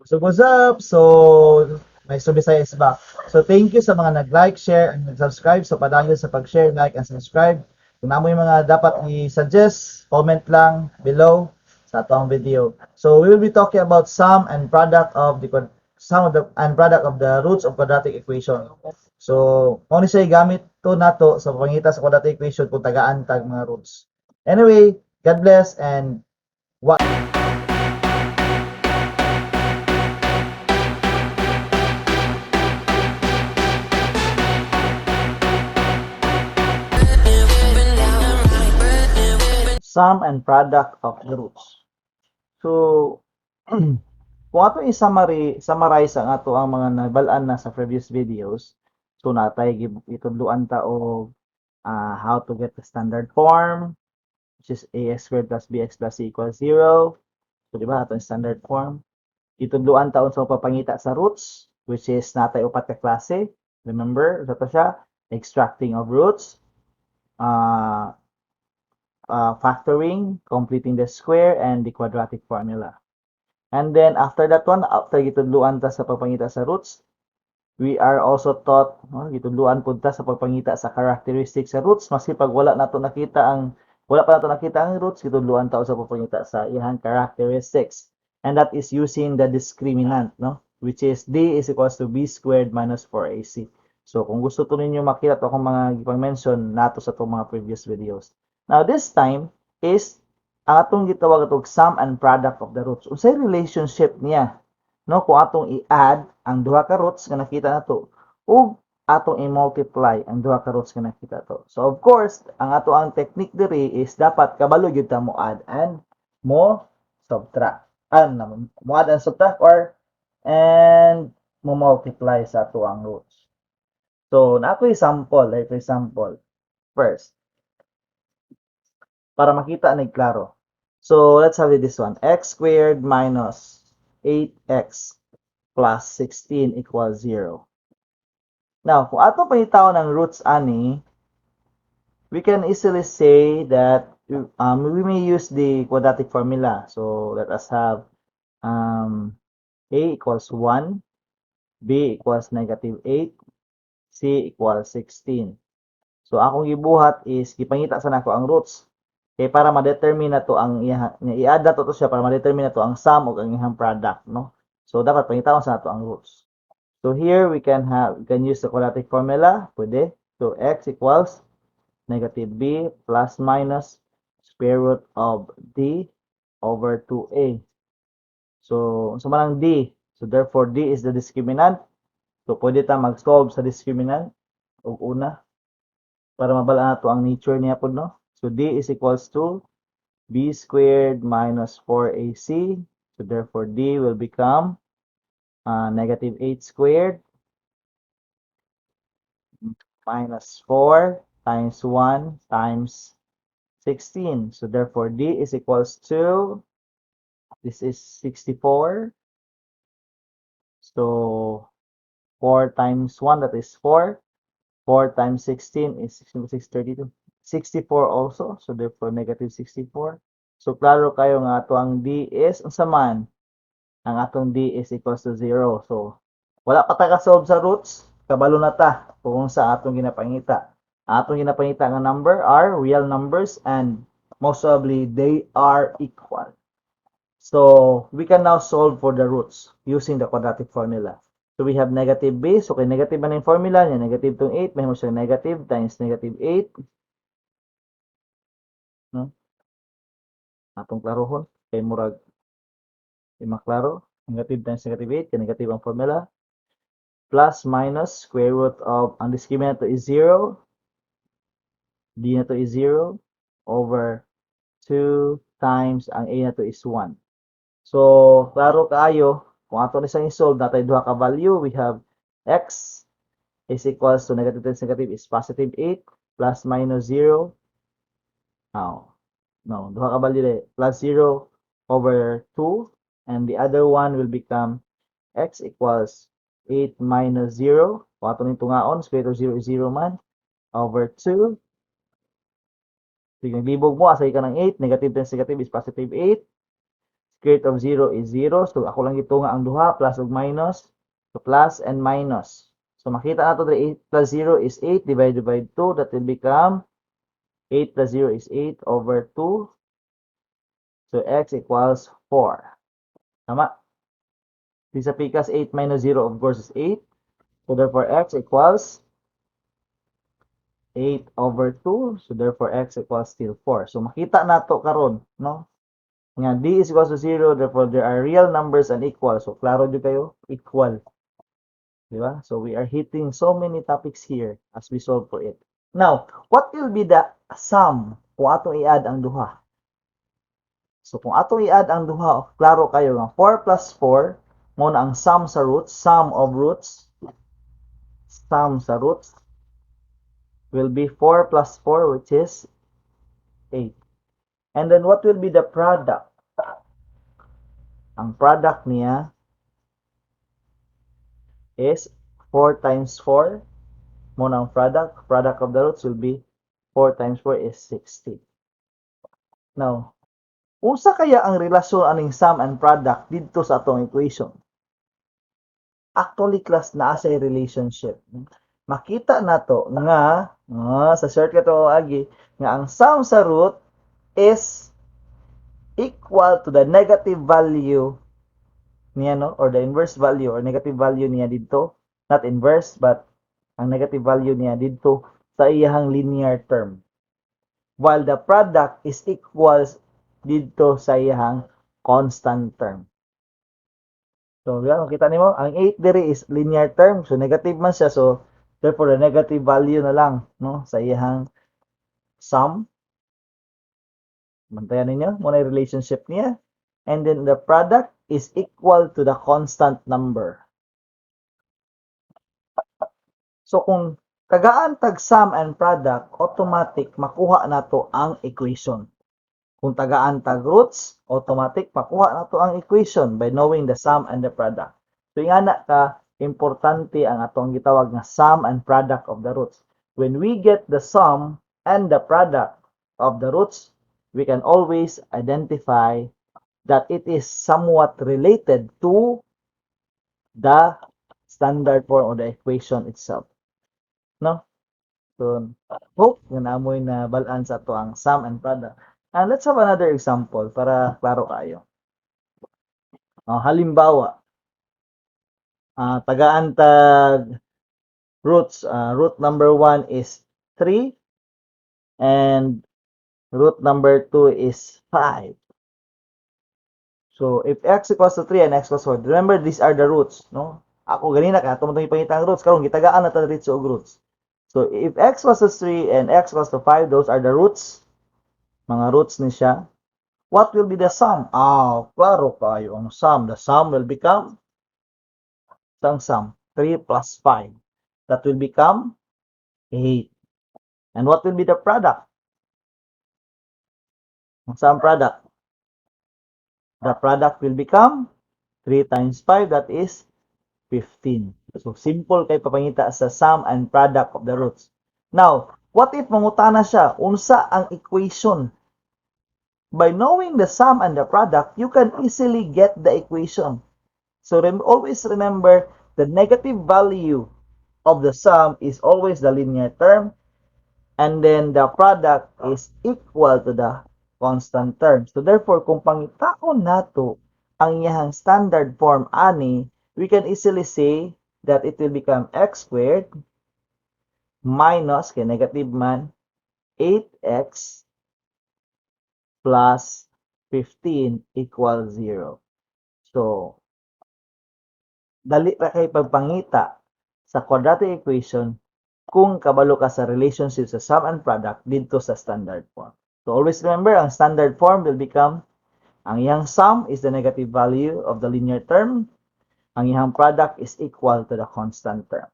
What's up? So, may Bisayas ba? So, thank you sa mga nag-like, share, and nag-subscribe. So, padayon sa pag-share, like, and subscribe. Kung naman yung mga dapat i-suggest, comment lang below sa atong video. So, we will be talking about sum and product of the product of the roots of quadratic equation. So, kung siya gamit to nato sa pangita sa quadratic equation kung tagaan tag mga roots. Anyway, God bless and what sum and product of the roots. So, kung ato summarize ang ato ang mga nabalaan na sa previous videos, so natay itudluan ta og how to get the standard form, which is ax squared plus bx plus c equals 0. So, di ba, ato yung standard form. Itudluan taon sa papangita sa roots, which is natay upat ka klase. Remember, ito siya, extracting of roots, uh, factoring, completing the square, and the quadratic formula. And then after that one, after gitudluan ta sa pagpangita sa roots, we are also taught, gitudluan pud ta sa pagpangita sa characteristics sa roots, maski pag wala pa nato nakita ang roots, gitudluan ta sa pagpangita sa iyang characteristics. And that is using the discriminant, no? Which is d is equals to b squared minus 4ac. So kung gusto to ninyo makita to akong mga gipang-mention nato sa itong mga previous videos. Now this time is ang atong gitawag atong sum and product of the roots. Unsay relationship niya? No, kung atong i-add ang duha ka roots nga nakita nato ug atong i-multiply ang duha ka roots nga nakita to. So of course, ang ato ang technique diri is dapat kabalo gyud ta mo add and mo subtract. Mo add and subtract or and mo multiply sa ato ang roots. So, na ako example, like for example, first, para makita na klaro. So, let's have this one. X squared minus 8x plus 16 equals 0. Now, kung ato panitaw ng roots ani, we can easily say that we may use the quadratic formula. So, let us have a equals 1, b equals negative 8, c equals 16. So, akong gibuhat is, gipangita sa nako ang roots. Kaya para ma-determine na to ang i-add na to siya para ma-determine na to ang sum o ang iyang product, no? So, dapat pangitawon sa nato ang roots. So, here we can use the quadratic formula. Pwede. So, x equals negative b plus minus square root of d over 2a. So, man ang d. So, therefore, d is the discriminant. So, pwede ta mag-solve sa discriminant. O una, para mabala na to ang nature niya po, no? So, d is equals to b squared minus 4ac. So, therefore, d will become negative 8 squared minus 4 times 1 times 16. So, therefore, d is equals to, this is 64. So, 4 times 1, that is 4. 4 times 16 is 632. 64 also. So, therefore, negative 64. So, klaro kayo nga ato ang d is, unsa man, ang atong d is equals to 0. So, wala pa ta ka-solve sa roots, kabalo na ta kung sa atong ginapangita. Atong ginapangita nga number are real numbers and most probably they are equal. So, we can now solve for the roots using the quadratic formula. So, we have negative b. So, kay negative man yung formula niya, negative tong 8, may mo siya negative times negative 8. No? Atong klarohon. Kay murag, maklaro. Negative times negative 8, kay negative ang formula. Plus minus square root of, ang discriminant is 0. D na to is 0 over 2 times, ang a na to is 1. So, klaro kaayo, kung ato na siyang i-solve, natay duha ka value, we have x is equals to negative times negative is positive 8 plus minus 0. No, duha ka value de, plus 0 over 2, and the other one will become x equals 8 minus 0. Kung ato nito ngaon, square root of 0 is 0 man, over 2. Sige, naglibog mo, asay ka ng 8, negative times negative is positive 8. Square root of 0 is 0. So, ako lang itunga ang duha, plus ug minus. So, plus and minus. So, makita nato that 8 plus 0 is 8 divided by 2. That will become 8 plus 0 is 8 over 2. So, x equals 4. Tama? Sa pikas, 8 minus 0 of course is 8. So, therefore, x equals 8 over 2. So, therefore, x equals still 4. So, makita nato karon, no? Nga, d is equals to 0. Therefore, there are real numbers and equal. So, klaro nyo kayo? Equal. Diba? So, we are hitting so many topics here as we solve for it. Now, what will be the sum kung atong i-add ang duha? So, kung atong i-add ang duha, klaro kayo nga 4 plus 4, mo na ang sum sa roots, sum of roots, sum sa roots, will be 4 plus 4, which is 8. And then, what will be the product? Ang product niya is 4 times 4. Mo na ang product of the roots will be 4 times 4 is 60. Now, unsa kaya ang relasyon aning sum and product dito sa atong equation? Actually, class, naa sa relationship. Makita nato nga sa shortcut o agi nga ang sum sa root is equal to the negative value niya, no, or the inverse value or negative value niya dito, not inverse but ang negative value niya dito sa iyang linear term, while the product is equals dito sa iyang constant term. So, yan, makita nimo ang 8 diri is linear term, so negative man siya, so therefore the negative value na lang, no, sa iyang sum. Bantayan ninyo mo na relationship niya, and then the product is equal to the constant number. So kung tagaan tag sum and product, automatic makuha nato ang equation. Kung tagaan tag roots, automatic makuha nato ang equation by knowing the sum and the product. So ingana ka importante ang atong gitawag nga sum and product of the roots. When we get the sum and the product of the roots, we can always identify that it is somewhat related to the standard form of the equation itself. No? So, hope nga namoy na balaan sa to ang sum and product. And let's have another example para klaro kayo. Halimbawa, tagaan tag roots. Root number 1 is 3 and root number 2 is 5. So, if x equals to 3 and x equals 4, remember these are the roots, no? Ako ganina ka, tumutong ipangita ang roots, karon gitagaan na ta dito og roots. So, if x equals to 3 and x equals to 5, those are the roots. Mga roots ni siya. What will be the sum? Klaro kayo ang sum. The sum will become ang sum 3 plus 5. That will become 8. And what will be the product? Ang sum product. The product will become 3 times 5, that is 15. So, simple kay papangita sa sum and product of the roots. Now, what if mangutana siya, unsa ang equation? By knowing the sum and the product, you can easily get the equation. So, always remember the negative value of the sum is always the linear term, and then the product is equal to the constant term. So, therefore, kung pangitaon nato ang iyang standard form ani, we can easily say that it will become x squared minus, kay negative man, 8x plus 15 equals 0. So, dali ra kay pagpangita sa quadratic equation kung kabalo ka sa relationship sa sum and product dito sa standard form. So, always remember, ang standard form will become, ang iyang sum is the negative value of the linear term, ang iyang product is equal to the constant term.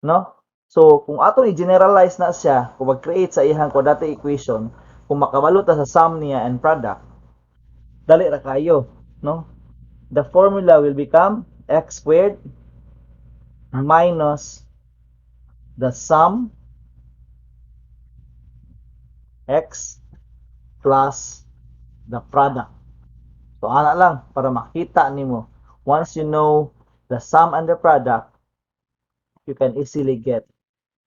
No? So, kung atong i-generalize na siya, kung mag-create sa iyang quadratic equation, kung makabalo ta sa sum niya and product, dali ra kayo, no? The formula will become x squared minus the sum x plus the product. So, ana lang, para makita nimo. Once you know the sum and the product, you can easily get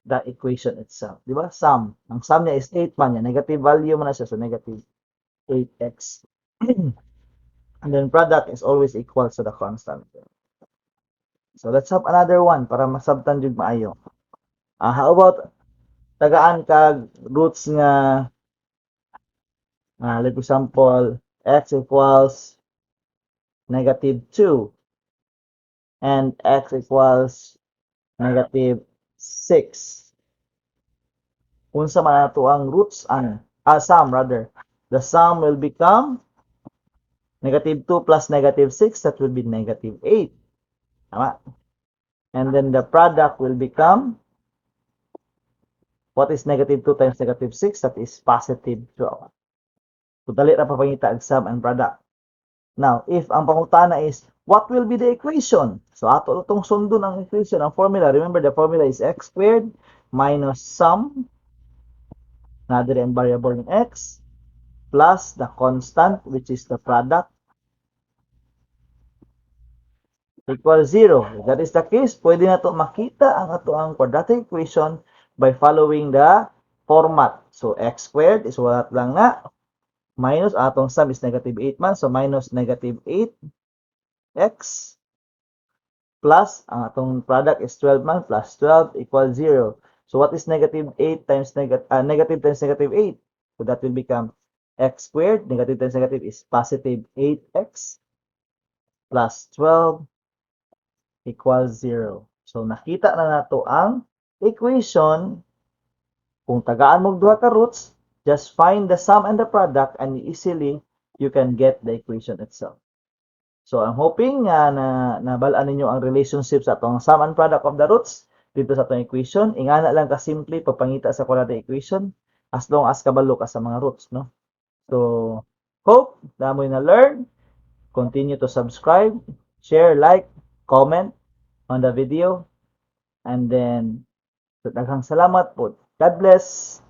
the equation itself. Di ba? Sum. Ang sum niya is 8 man niya. Negative value man na siya. So, negative 8x. And then product is always equal to the constant. So, let's have another one para masabtan jud maayo. How about tagaan kag roots nga like example, x equals negative 2 and x equals negative 6. Unsa man nato ang roots sum rather. The sum will become negative 2 plus negative 6, that will be negative 8. Tama? And then the product will become, what is negative 2 times negative 6? That is positive 12. So, dali na papangita ang sum and product. Now, if ang pangutana is, what will be the equation? So, ato itong sundo ng equation, ang formula. Remember, the formula is x squared minus sum, another and variable ng x, plus the constant, which is the product, equals 0. If that is the case, pwede na to makita ang ato ang quadratic equation by following the format. So, x squared is walat lang na, minus, atong sum is negative 8 man, so minus negative 8x, plus, ang atong product is 12 man, plus 12 equals 0. So, what is negative 8 times negative times negative 8? So, that will become x squared. Negative times negative is positive 8x plus 12 equals 0. So, nakita na nato ang equation. Kung tagaan mo duha ka roots, just find the sum and the product and easily you can get the equation itself. So, I'm hoping na nabalaan ninyo ang relationship sa atong sum and product of the roots dito sa atong equation. Ingana lang ka simple pagpangita sa quadratic equation as long as kabalo ka sa mga roots, no? So, hope na mo na learn. Continue to subscribe, share, like, comment on the video. And then, daghang salamat po. God bless.